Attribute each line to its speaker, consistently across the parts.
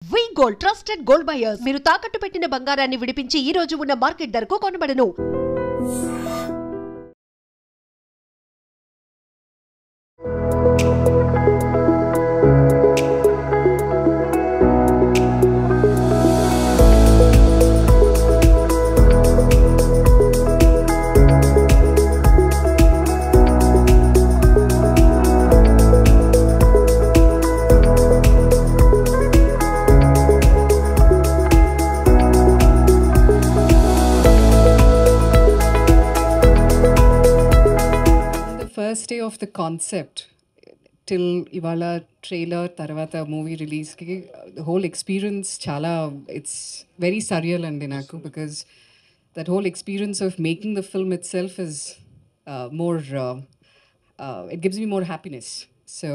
Speaker 1: వి gold trusted gold buyers మీరు తాకట్టు పెట్టిన బంగారాన్ని విడిపించి ఈ రోజు ఉన్న మార్కెట్ ధరకు కొనబడను.
Speaker 2: First day of the concept till ivala trailer tarvata movie release ki the whole experience chala it's very surreal and naku because that whole experience of making the film itself is more it gives me more happiness. So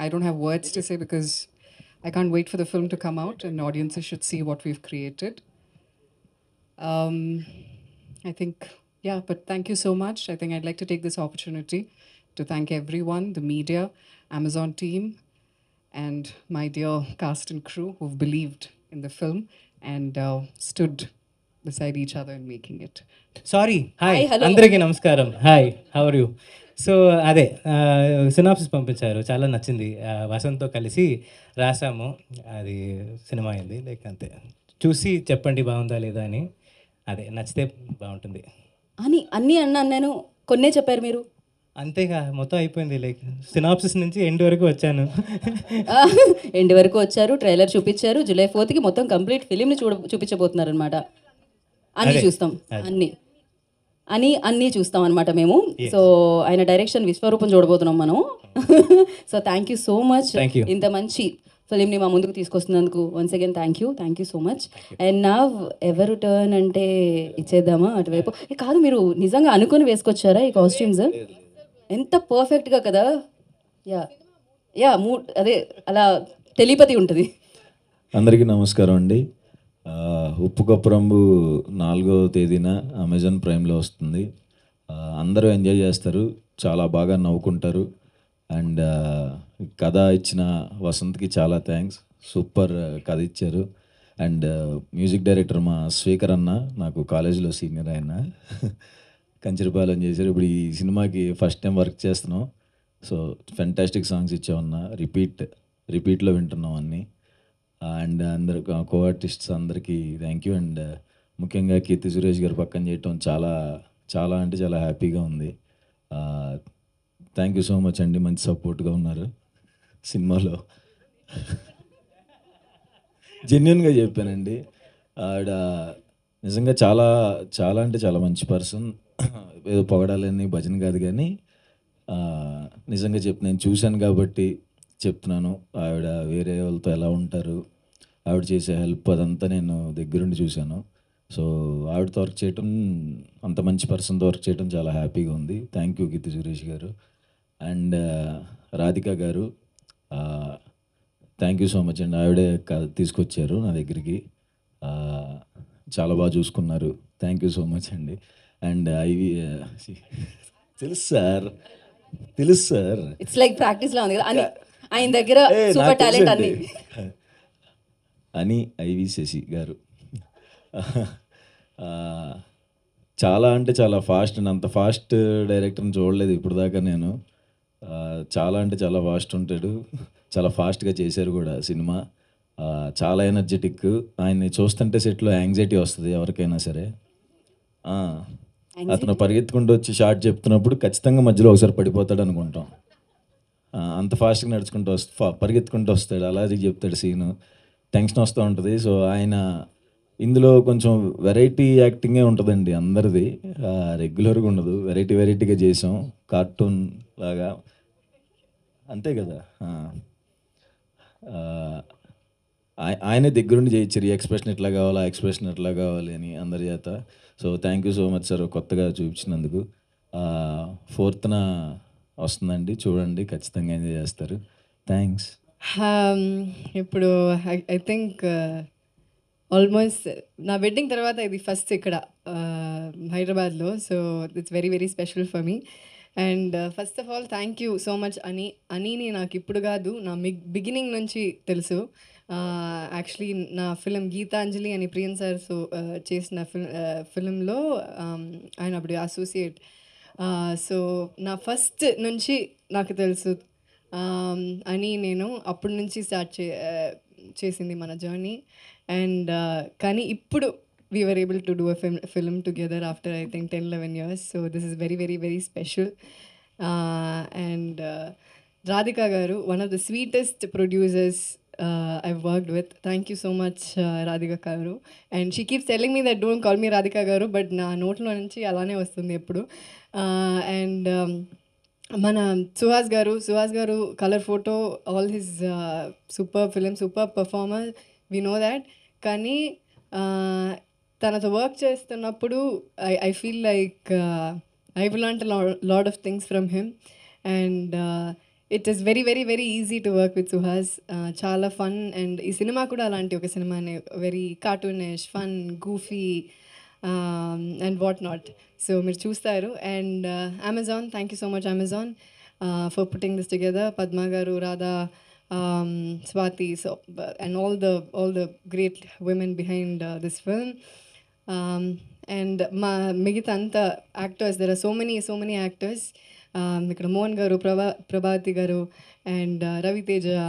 Speaker 2: I don't have words to say because I can't wait for the film to come out and audiences should see what we've created. I think, yeah, but thank you so much. I think I'd like to take this opportunity to thank everyone, the media, Amazon team, and my dear cast and crew who've believed in the film and stood beside each other in making it.
Speaker 3: Sorry hi
Speaker 4: Hi, hello.
Speaker 3: అందరికీ నమస్కారం. Hi, how are you? So అదే synopsis పంపించారు, చాలా నచ్చింది. వసంత్తో కలిసి రాసాము, అది cinema అయింది. Like అంతే, చూసి చెప్పండి బాగుందా లేదా అని. అదే నచ్చితే బాగుంటుంది
Speaker 4: అని అన్నీ అన్నాను నేను, కొన్నే చెప్పారు మీరు.
Speaker 3: అంతేగా, మొత్తం అయిపోయింది. లైక్ సినాప్సిస్ నుంచి ఎండ్ వరకు వచ్చాను.
Speaker 4: ఎండ్ వరకు వచ్చారు, ట్రైలర్ చూపించారు. జూలై 4th మొత్తం కంప్లీట్ ఫిలింని చూపించబోతున్నారు అనమాట. అన్నీ
Speaker 3: అదే,
Speaker 4: చూస్తాం, అన్నీ చూస్తాం అనమాట మేము. సో ఆయన డైరెక్షన్ విశ్వరూపం చూడబోతున్నాం మనం. So thank you so much,
Speaker 3: Thank you.
Speaker 4: ఇంత మంచి ఫిలింని మా ముందుకు తీసుకొస్తున్నందుకు once again thank you so much. And నా ఎవరు టర్న్ అంటే ఇచ్చేద్దామా అటువైపు? కాదు, మీరు నిజంగా అనుకుని వేసుకొచ్చారా ఈ కాస్ట్యూమ్స్? ఎంత పర్ఫెక్ట్గా కదా. యా అదే అలా టెలిపతి ఉంటుంది.
Speaker 5: అందరికీ నమస్కారం అండి. ఉప్పు కప్పురంబు 4వ తేదీన అమెజాన్ ప్రైమ్లో వస్తుంది. అందరూ ఎంజాయ్ చేస్తారు, చాలా బాగా నవ్వుకుంటారు. అండ్ కథ ఇచ్చిన వసంత్కి చాలా థ్యాంక్స్, సూపర్ కథ ఇచ్చారు. అండ్ మ్యూజిక్ డైరెక్టర్ మా స్పీకర్ అన్న, నాకు కాలేజీలో సీనియర్ ఆయన, కంచరపాలెం చేశారు. ఇప్పుడు ఈ సినిమాకి ఫస్ట్ టైం వర్క్ చేస్తున్నాం. సో ఫెంటాస్టిక్ సాంగ్స్ ఇచ్చామన్నా, రిపీట్లో వింటున్నాం అన్నీ. అండ్ అందరు కో ఆర్టిస్ట్స్ అందరికీ థ్యాంక్ యూ. అండ్ ముఖ్యంగా కీర్తి సురేష్ గారు పక్కన చేయటం చాలా చాలా అంటే చాలా హ్యాపీగా ఉంది. థ్యాంక్ యూ సో మచ్ అండి, మంచి సపోర్ట్గా ఉన్నారు సినిమాలో. జెన్యున్గా చెప్పానండి. ఆవిడ నిజంగా చాలా చాలా అంటే చాలా మంచి పర్సన్. ఏదో పొగడాలని భజన కాదు, కానీ నిజంగా నేను చూశాను కాబట్టి చెప్తున్నాను. ఆవిడ వేరే వాళ్ళతో ఎలా ఉంటారు, ఆవిడ చేసే హెల్ప్ అదంతా నేను దగ్గరుండి చూశాను. సో ఆవిడతో వర్క్ చేయటం, అంత మంచి పర్సన్తో వర్క్ చేయడం చాలా హ్యాపీగా ఉంది. థ్యాంక్ యూ కీర్తి సురేష్ గారు. అండ్ రాధిక గారు, థ్యాంక్ యూ సో మచ్ అండి. ఆవిడే తీసుకొచ్చారు నా దగ్గరికి, చాలా బాగా చూసుకున్నారు. థ్యాంక్ యూ సో మచ్ అండి. అండ్ తెలుసు సార్
Speaker 4: ఇట్స్ లైక్ ప్రాక్టీస్లో ఉంది కదా అని, ఆయన దగ్గర సూపర్ టాలెంట్ అన్ని.
Speaker 5: అని ఐవి శశి గారు చాలా అంటే చాలా ఫాస్ట్ అండి. అంత ఫాస్ట్ డైరెక్టర్ని చూడలేదు ఇప్పుడు దాకా నేను. చాలా అంటే చాలా ఫాస్ట్ ఉంటాడు, చాలా ఫాస్ట్గా చేశారు కూడా సినిమా. చాలా ఎనర్జెటిక్. ఆయన్ని చూస్తుంటే సెట్లో యాంగ్జైటీ వస్తుంది ఎవరికైనా సరే. అతను పరిగెత్తుకుంటూ వచ్చి షార్ట్ చెప్తున్నప్పుడు ఖచ్చితంగా మధ్యలో ఒకసారి పడిపోతాడు అనుకుంటాం. అంత ఫాస్ట్గా నడుచుకుంటూ పరిగెత్తుకుంటూ వస్తాడు, అలాగే చెప్తాడు సీను. టెన్షన్ వస్తూ ఉంటుంది. సో ఆయన ఇందులో కొంచెం వెరైటీ యాక్టింగే ఉంటుందండి అందరిది, రెగ్యులర్గా ఉండదు. వెరైటీగా చేసాం, కార్టూన్ లాగా, అంతే కదా. ఆయనే దగ్గరుండి చేయించారు, ఈ ఎక్స్ప్రెషన్ ఎట్లా కావాలి, ఆ ఎక్స్ప్రెషన్ ఎట్లా కావాలి అని అందరి చేత. So thank you so much sir, కొత్తగా చూపించినందుకు. 4th వస్తుందండి, చూడండి, ఖచ్చితంగా ఎంజాయ్ చేస్తారు. థ్యాంక్స్.
Speaker 2: ఇప్పుడు ఐ థింక్ ఆల్మోస్ట్ నా వెడ్డింగ్ తర్వాత ఇది ఫస్ట్ ఇక్కడ హైదరాబాద్లో. So it's very very special for me. And first of all thank you so much. అనీని నాకు ఇప్పుడు కాదు, నా బిగినింగ్ నుంచి తెలుసు.
Speaker 6: యాక్చువల్లీ నా ఫిలిం గీతాంజలి అని ప్రియన్ సార్ చేసిన ఫిలింలో ఆయన అప్పుడు అసోసియేట్. సో నా ఫస్ట్ నుంచి నాకు తెలుసు అని నేను అప్పటి నుంచి స్టార్ట్ చేసింది మన జర్నీ. అండ్ కానీ ఇప్పుడు we were able to do a film together after I think 10-11 years. So this is very, very, very special. And Radhika Garu, one of the sweetest producers I've worked with. Thank you so much, Radhika Garu. And she keeps telling me that don't call me Radhika Garu, but na note lo nunchi alane vastundi eppudu. And మన Suhas garu colour photo, all his super film, super performer, we know that. కానీ తనతో work చేస్తున్నప్పుడు I feel like I will learn lot of things from him. And it is very very very easy to work with Suhas. చాలా fun. And ఈ సినిమా కూడా అలాంటి ఒక సినిమానే, very cartoonish, fun, goofy and what not. So మీరు చూస్తారు. And Amazon, thank you so much Amazon for putting this together. Padma garu, Radha, Swati, so and all the great women behind this film. And migita anta actors, there are so many actors. Ikkada Mohan garu, Prabhati garu, and Ravi Teja.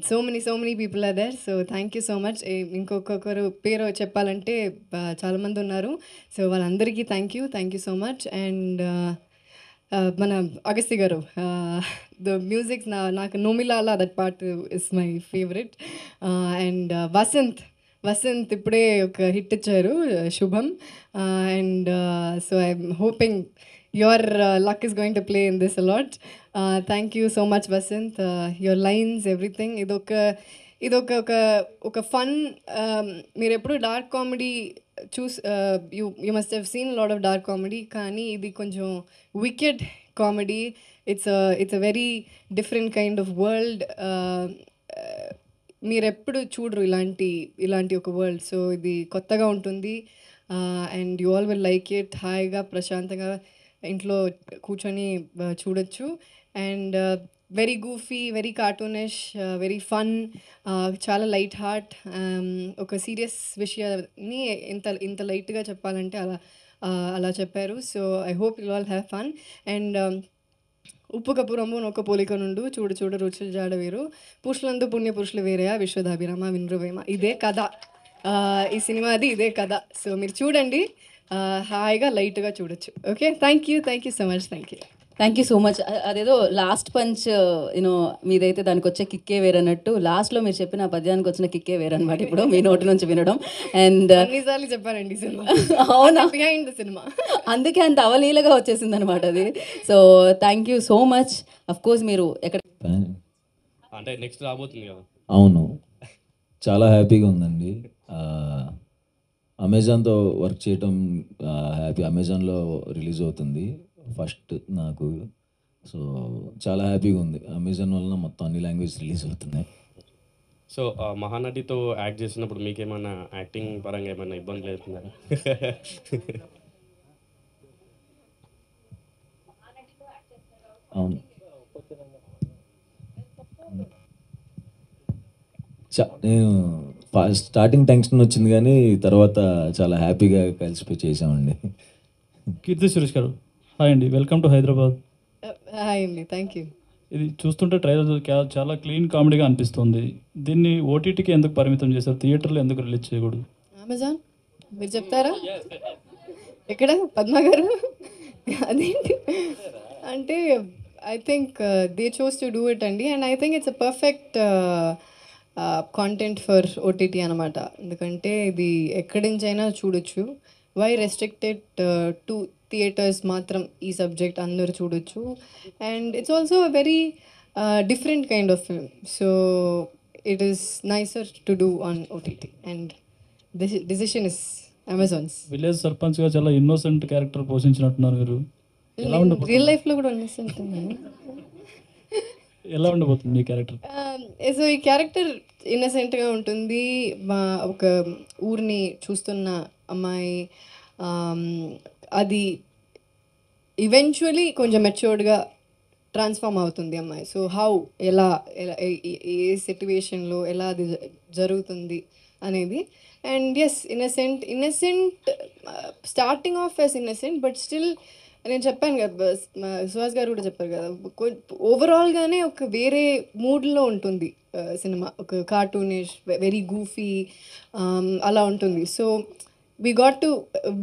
Speaker 6: So many people are there. So thank you so much. ఇంకొకరు పేరు చెప్పాలంటే చాలామంది ఉన్నారు. So వాళ్ళందరికీ thank you so much. And మన అగస్తి గారు, the music నాకు నోమిలాలా that part is my favourite. And Vasanth ఇప్పుడే ఒక హిట్ ఇచ్చారు, శుభం. And so I'm hoping your luck is going to play in this a lot. Thank you so much Vasant. Your lines, everything, idoka fun. మీరు ఎప్పుడు dark comedy you must have seen a lot of dark comedy, కానీ ఇది కొంచెం wicked comedy. It's a very different kind of world. మీరు ఎప్పుడు చూడరు ఇలాంటి ఒక వరల్డ్. సో ఇది కొత్తగా ఉంటుంది. And you all will like it. హాయిగా ప్రశాంతంగా ఇంట్లో కూర్చొని చూడొచ్చు. And very goofy, very cartoonish, very fun, చాలా లైట్ హార్ట్. ఒక సీరియస్ విషయాన్ని ఇంత లైట్గా చెప్పాలంటే అలా చెప్పారు. So I hope you all have fun. And ఉప్పు కప్పు రంబు నొక్క పోలిక నుండు, చూడ రుచులు జాడ వేరు, పురుషులందు పుణ్య పురుషులు వేరేయా, విశ్వదాభిరామ వినృవేమ. ఇదే కథ ఈ సినిమాది, ఇదే కథ. సో మీరు చూడండి, హాయిగా లైట్గా చూడొచ్చు. Okay, thank you so much.
Speaker 4: Thank you so much. అదేదో లాస్ట్ పంచ్ యూనో మీదైతే దానికి వచ్చే కిక్కే వేరన్నట్టు, లాస్ట్లో మీరు చెప్పిన పద్యానికి వచ్చిన కిక్కే వేరనమాట ఇప్పుడు మీ నోటి నుంచి వినడం. అండ్
Speaker 6: అన్నిసార్లు చెప్పారండి సినిమా.
Speaker 4: అవునా,
Speaker 6: బిహైండ్ ద సినిమా,
Speaker 4: అందుకే అంత అవలీలగా వచ్చేసింది అనమాట అది. So thank you so much. Of course మీరు ఎక్కడ
Speaker 7: అంటే నెక్స్ట్ రాబోతుంది కదా.
Speaker 5: అవును, చాలా హ్యాపీగా ఉందండి. అమెజాన్తో వర్క్ చేయటం హ్యాపీ. అమెజాన్లో రిలీజ్ అవుతుంది ఫస్ట్ నాకు. సో చాలా హ్యాపీగా ఉంది. అమెజాన్ వలన మొత్తం అన్ని లాంగ్వేజ్ రిలీజ్ అవుతున్నాయి.
Speaker 7: సో మహానటితో యాక్ట్ చేసినప్పుడు మీకు ఏమైనా యాక్టింగ్ పరంగా ఏమైనా ఇబ్బందులు అవుతున్నారా?
Speaker 5: అవును, నేను స్టార్టింగ్ టెన్షన్ వచ్చింది కానీ తర్వాత చాలా హ్యాపీగా కలిసిపోయి చేసామండి.
Speaker 8: కీర్తి సురేష్ గారు, హాయ్ అండి, వెల్కమ్ టు హైదరాబాద్.
Speaker 6: హాయ్ అండి, థ్యాంక్ యూ.
Speaker 8: ఇది చూస్తుంటే ట్రైలర్ చాలా క్లీన్ కామెడీగా అనిపిస్తుంది. దీన్ని ఓటీటీకి ఎందుకు పరిమితం చేశారు, థియేటర్లో ఎందుకు రిలీజ్ చేయకూడదు?
Speaker 6: అమెజాన్ మీరు చెప్తారా? ఎక్కడ పద్మ గారు? అదేంటి అంటే I think they chose to do it అండి. And I think it's a perfect content for OTT అనమాట. ఎందుకంటే ఇది ఎక్కడి నుంచైనా చూడొచ్చు. వై రెస్ట్రిక్టెడ్ టు థియేటర్స్ మాత్రం ఈ సబ్జెక్ట్ అందరూ చూడొచ్చు. And it's also a very different kind of film. So it is NISER to do on OTT. And decision is Amazon's.
Speaker 8: Village సర్పంచ్గా చాలా ఇన్నోసెంట్ క్యారెక్టర్ పోషించినట్టున్నారు మీరు.
Speaker 6: రియల్ లైఫ్లో కూడా ఇన్నోసెంట్.
Speaker 8: ఎలా ఉండబోతుంది మీ క్యారెక్టర్?
Speaker 6: సో ఈ క్యారెక్టర్ ఇన్నసెంట్గా ఉంటుంది. ఒక ఊరిని చూస్తున్న అమ్మాయి, అది ఈవెన్చువలీ కొంచెం మెచ్యూర్డ్గా ట్రాన్స్ఫార్మ్ అవుతుంది అమ్మాయి. సో హౌ ఎలా ఎలా ఏ సిట్యువేషన్లో ఎలా అది జరుగుతుంది అనేది. And yes, innocent starting off as innocent, but still నేను చెప్పాను కదా, సుహాస్ గారు కూడా చెప్పారు కదా, ఓవరాల్గానే ఒక వేరే మూడ్లో ఉంటుంది సినిమా. ఒక కార్టూనిష్, వెరీ గూఫీ అలా ఉంటుంది. So we got to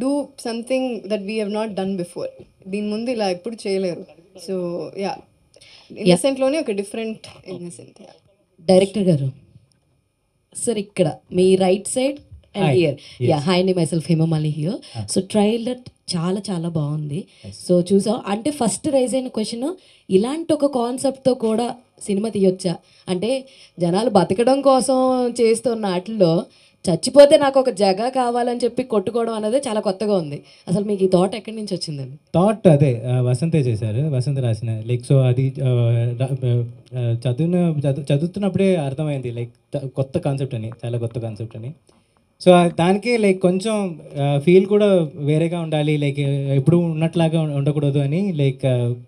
Speaker 6: do something that we have not done before. దీని ముందు ఇలా ఎప్పుడు చేయలేరు. సో యా, ఇన్నసెంట్లోనే ఒక డిఫరెంట్ ఇన్నసెంట్.
Speaker 9: డైరెక్టర్ గారు సార్, ఇక్కడ మీ right side and here, yeah, hi అండి, myself Hemamali here. So trailer చాలా చాలా బాగుంది. సో చూసాం అంటే ఫస్ట్ రైజ్ అయిన క్వశ్చన్, ఇలాంటి ఒక కాన్సెప్ట్తో కూడా సినిమా తీయొచ్చా అంటే, జనాలు బతకడం కోసం చేస్తున్న వాటిల్లో చచ్చిపోతే నాకు ఒక జగ కావాలని చెప్పి కొట్టుకోవడం అనేది చాలా కొత్తగా ఉంది. అసలు మీకు ఈ థాట్ ఎక్కడి నుంచి వచ్చిందండి?
Speaker 3: థాట్ అదే వసంతే చేశారు, వసంత్ రాసిన. లైక్ సో అది చదువుతున్నప్పుడే అర్థమైంది, లైక్ కొత్త కాన్సెప్ట్ అని, చాలా కొత్త కాన్సెప్ట్ అని. సో దానికి లైక్ కొంచెం ఫీల్ కూడా వేరేగా ఉండాలి, లైక్ ఎప్పుడు ఉన్నట్లాగా ఉండకూడదు అని, లైక్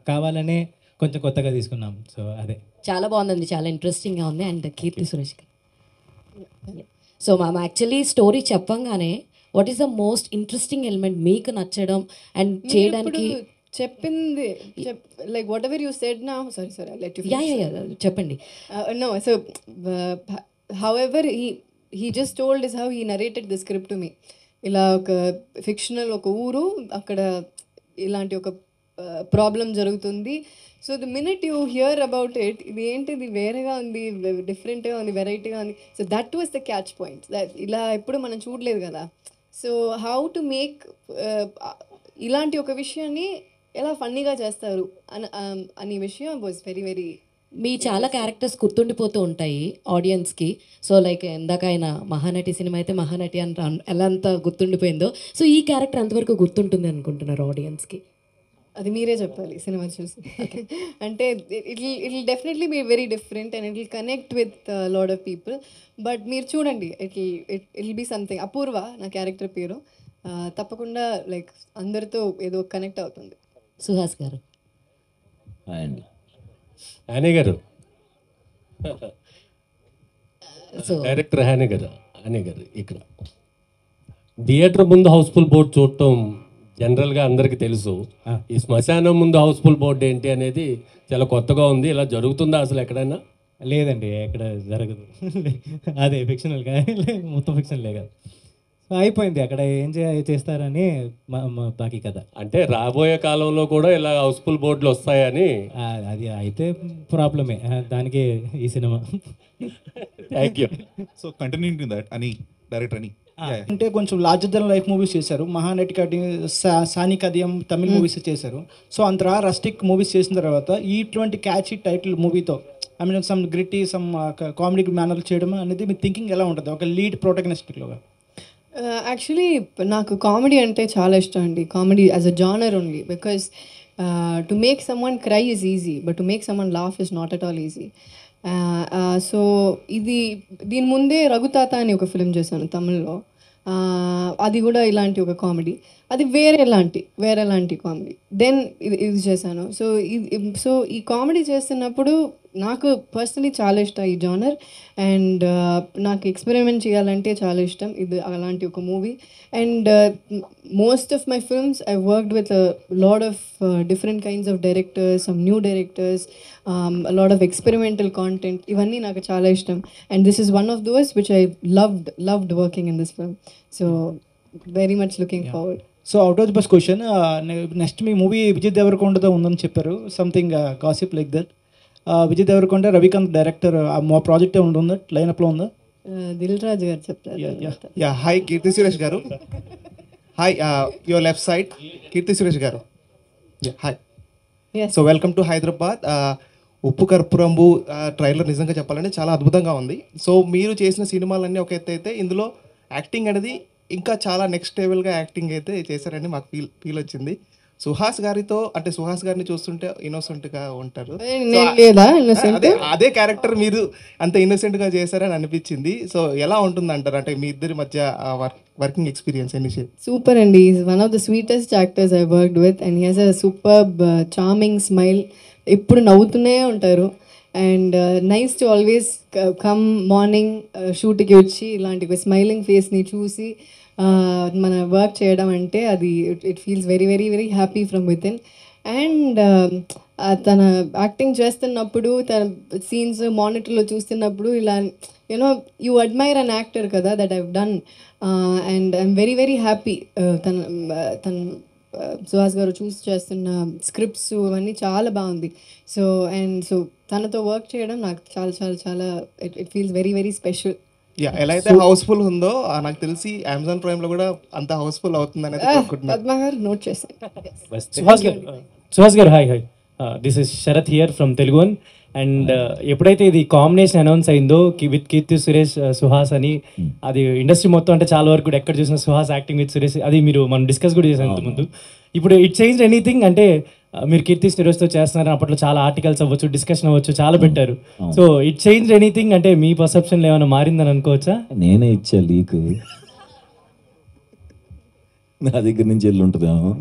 Speaker 3: కావాలనే కొంచెం కొత్తగా తీసుకున్నాం. సో అదే
Speaker 9: చాలా బాగుందండి, చాలా ఇంట్రెస్టింగ్గా ఉంది. అండ్ కీర్తి సురేష్ గారు, సో మ్యామ్ యాక్చువల్లీ స్టోరీ చెప్పంగానే what is the most interesting element మీకు నచ్చడం అండ్ చేయడానికి?
Speaker 6: చెప్పింది like whatever you said now, sorry let you
Speaker 9: yeah చెప్పండి.
Speaker 6: No, so however he just told is how he narrated the script to me. ఇలా ఒక fictional ఒక ఊరు, అక్కడ ఇలాంటి ఒక ప్రాబ్లం జరుగుతుంది. So the minute you hear about it, ఇది ఏంటిది వేరేగా ఉంది, డిఫరెంట్గా ఉంది, వెరైటీగా ఉంది. So that was the catch point. ఇలా ఎప్పుడు మనం చూడలేదు కదా. సో హౌ టు మేక్ ఇలాంటి ఒక విషయాన్ని ఎలా ఫన్నీగా చేస్తారు అనే విషయం వాజ్ వెరీ వెరీ.
Speaker 9: మీ చాలా క్యారెక్టర్స్ గుర్తుండిపోతూ ఉంటాయి ఆడియన్స్కి. సో లైక్ ఇందాక ఆయన మహానటి సినిమా అయితే మహానటి అని ఎలా అంత గుర్తుండిపోయిందో, సో ఈ క్యారెక్టర్ ఎంతవరకు గుర్తుంటుంది అనుకుంటున్నారు ఆడియన్స్కి?
Speaker 6: అది మీరే చెప్పాలి సినిమా చూసి. అంటే it will definitely be very different and it will connect with lot of people. But మీరు చూడండి, it will be something. Apoorva నా క్యారెక్టర్ పేరు. తప్పకుండా లైక్ అందరితో ఏదో కనెక్ట్ అవుతుంది.
Speaker 9: సుహాస్ గారు.
Speaker 5: అండి
Speaker 10: హానీ గారు, డైరెక్టర్ హానీ గారు ఇక్కడ థియేటర్ ముందు హౌస్ఫుల్ బోర్డ్ చూడటం జనరల్గా అందరికీ తెలుసు. ఈ శ్మశానం ముందు హౌస్ఫుల్ బోర్డు ఏంటి అనేది చాలా కొత్తగా ఉంది. ఇలా జరుగుతుందా అసలు ఎక్కడైనా?
Speaker 3: లేదండి, ఎక్కడ జరగదు. అదే ఫిక్షనల్గా, మొత్తం ఫిక్షనల్ లేదు, అయిపోయింది. అక్కడ ఏం చేస్తారని బాకీ కదా.
Speaker 10: అంటే రాబోయే కాలంలో కూడా ఇలా హౌస్ఫుల్ బోర్డులు వస్తాయని?
Speaker 3: అది అయితే ప్రాబ్లమే, దానికి ఈ cinema.
Speaker 10: Thank you.
Speaker 11: So continuing to that అని డైరెక్టర్ అని అంటే కొంచెం లార్జర్ దెన్ లైఫ్ మూవీస్ చేశారు. మహానటి కటి, సాని కదియం తమిళ మూవీస్ చేశారు. సో అంతరా రస్టిక్ మూవీస్ చేసిన తర్వాత ఇటువంటి క్యాచీ టైటిల్ మూవీతో I mean some gritty some comedy manner చేయడం అనేది మీ థింకింగ్ ఎలా ఉంటుంది ఒక లీడ్ ప్రొటగనిస్ట్లోగా?
Speaker 6: యాక్చువల్లీ నాకు కామెడీ అంటే చాలా ఇష్టం అండి. Comedy as a genre only, because to make someone cry is easy, but to make someone laugh is not at all easy. So దీని ముందే రఘుతాత అని ఒక ఫిలిం చేశాను తమిళ్లో. అది కూడా ఇలాంటి ఒక కామెడీ, అది వేరేలాంటి కామెడీ. దెన్ ఇది చేశాను. సో ఈ కామెడీ చేస్తున్నప్పుడు నాకు పర్సనలీ చాలా ఇష్టం ఈ జానర్. అండ్ నాకు ఎక్స్పెరిమెంట్ చేయాలంటే చాలా ఇష్టం. ఇది అలాంటి ఒక movie. And most of my films I worked with lot of different kinds of directors, some new directors, lot of experimental content. ఇవన్నీ నాకు చాలా ఇష్టం. And this is one of those which I loved working in this film. So very much looking forward.
Speaker 11: So out of the box question, next మీ movie Vijay దేవరకొండతో ఉందని చెప్పారు. Something gossip like that. Vijay Deverakonda, Ravikanth director, మా ప్రాజెక్టే ఉంటుంది, లైనప్లో ఉందా?
Speaker 6: దిల్ రాజు గారు చెప్తారు.
Speaker 12: యా, హాయ్ కీర్తి సురేష్ గారు. హాయ్, యువర్ లెఫ్ట్ సైడ్ కీర్తి సురేష్ గారు. Hi, so welcome to Hyderabad. ఉప్పు కర్పూరంబు ట్రైలర్ నిజంగా చెప్పాలంటే చాలా అద్భుతంగా ఉంది. సో మీరు చేసిన సినిమాలన్నీ ఒక ఎత్తు అయితే, ఇందులో యాక్టింగ్ అనేది ఇంకా చాలా నెక్స్ట్ లెవెల్గా యాక్టింగ్ అయితే చేశారని మాకు ఫీల్ వచ్చింది. సుహాస్ గారిని చూస్తుంటే ఇన్నోసెంట్గా ఉంటారు. అదే క్యారెక్టర్ మీరు అంత ఇన్నోసెంట్గా చేశారని అనిపించింది. సో ఎలా ఉంటుంది అంటారు, అంటే మీ ఇద్దరి మధ్య వర్కింగ్ ఎక్స్పీరియన్స్ ఎన్ని?
Speaker 6: సూపర్ అండి. Is one of the sweetest actors I worked with and he has a superb charming smile. ఎప్పుడు నవ్వుతూనే ఉంటారు. And nice to always come morning షూట్కి వచ్చి ఇలాంటి స్మైలింగ్ ఫేస్ని చూసి మన వర్క్ చేయడం అంటే అది it feels very very very happy from with in. And తన యాక్టింగ్ చేస్తున్నప్పుడు తన సీన్స్ మానిటర్లో చూస్తున్నప్పుడు ఇలా you know you admire an actor కదా that I've done. And I'm very very happy. తన సుహాస్ గారు చూస్ చేస్తున్న స్క్రిప్ట్స్ అవన్నీ చాలా బాగుంది. సో తనతో వర్క్ చేయడం నాకు చాలా చాలా చాలా it feels very very special.
Speaker 12: ఎలా అయితే హౌస్ఫుల్ ఉందో నాకు తెలిసి అమెజాన్ ప్రైమ్లో కూడా అంత హౌస్ఫుల్ అవుతుంది అనేది
Speaker 6: పద్మ గారు నోట్ చేశాను.
Speaker 13: Suhas garu hi this is Sarath here from Telugu One. And ఎప్పుడైతే ఇది కాంబినేషన్ అనౌన్స్ అయిందో విత్ కీర్తి సురేష్ సుహాస్ అని, అది ఇండస్ట్రీ మొత్తం అంటే చాలా వరకు కూడా ఎక్కడ చూసిన సుహాస్ యాక్టింగ్ విత్ సురేష్, అది మనం డిస్కస్ కూడా చేసాం ఇంతకుముందు. ఇప్పుడు ఇట్ చేంజ్ ఎనీథింగ్ అంటే మీరు కీర్తి సురేష్తో చేస్తున్నారు, అప్పట్లో చాలా ఆర్టికల్స్ అవ్వచ్చు, డిస్కషన్ అవ్వచ్చు, చాలా పెట్టారు. సో ఇట్ చేంజ్ ఎనీథింగ్ అంటే మీ పర్సెప్షన్లో ఏమైనా మారిందని అనుకోవచ్చా?
Speaker 5: నేనే ఇచ్చా లీక్, నా దగ్గర నుంచి వెళ్ళి ఉంటుందేమో.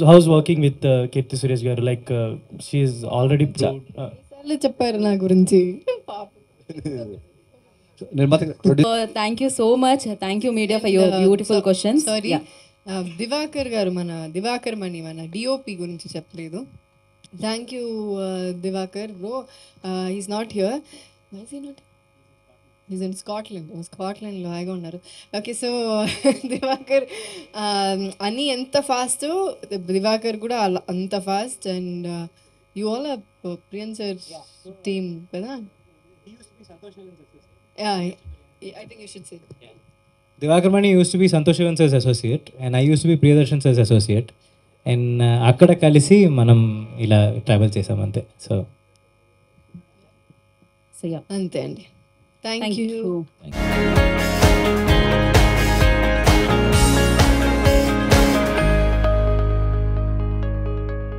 Speaker 13: How's working with Keerthy Suresh garu? Like she is already
Speaker 6: చెప్పారు నా గురించి.
Speaker 4: Thank you so much. Thank you media for your beautiful questions.
Speaker 6: Sorry, Divakar garu, Divakar Mani మన డిఓపి గురించి చెప్పలేదు. Thank you Divakar bro. Is not here. Is in స్కాట్లాండ్లో హాయిగా ఉన్నారు. ఓకే, సో దివాకర్ అని ఎంత ఫాస్ట్, దివాకర్ కూడా అంత fast. And you all Priyan sir team కదా. I think you should say.
Speaker 3: Divakar Mani used to be Santosh Shivan sir's associate and I used to be Priyadarshan sir's associate. And అక్కడ కలిసి మనం ఇలా travel చేసాం అంతే. So
Speaker 6: అంతే అండి. Thank you.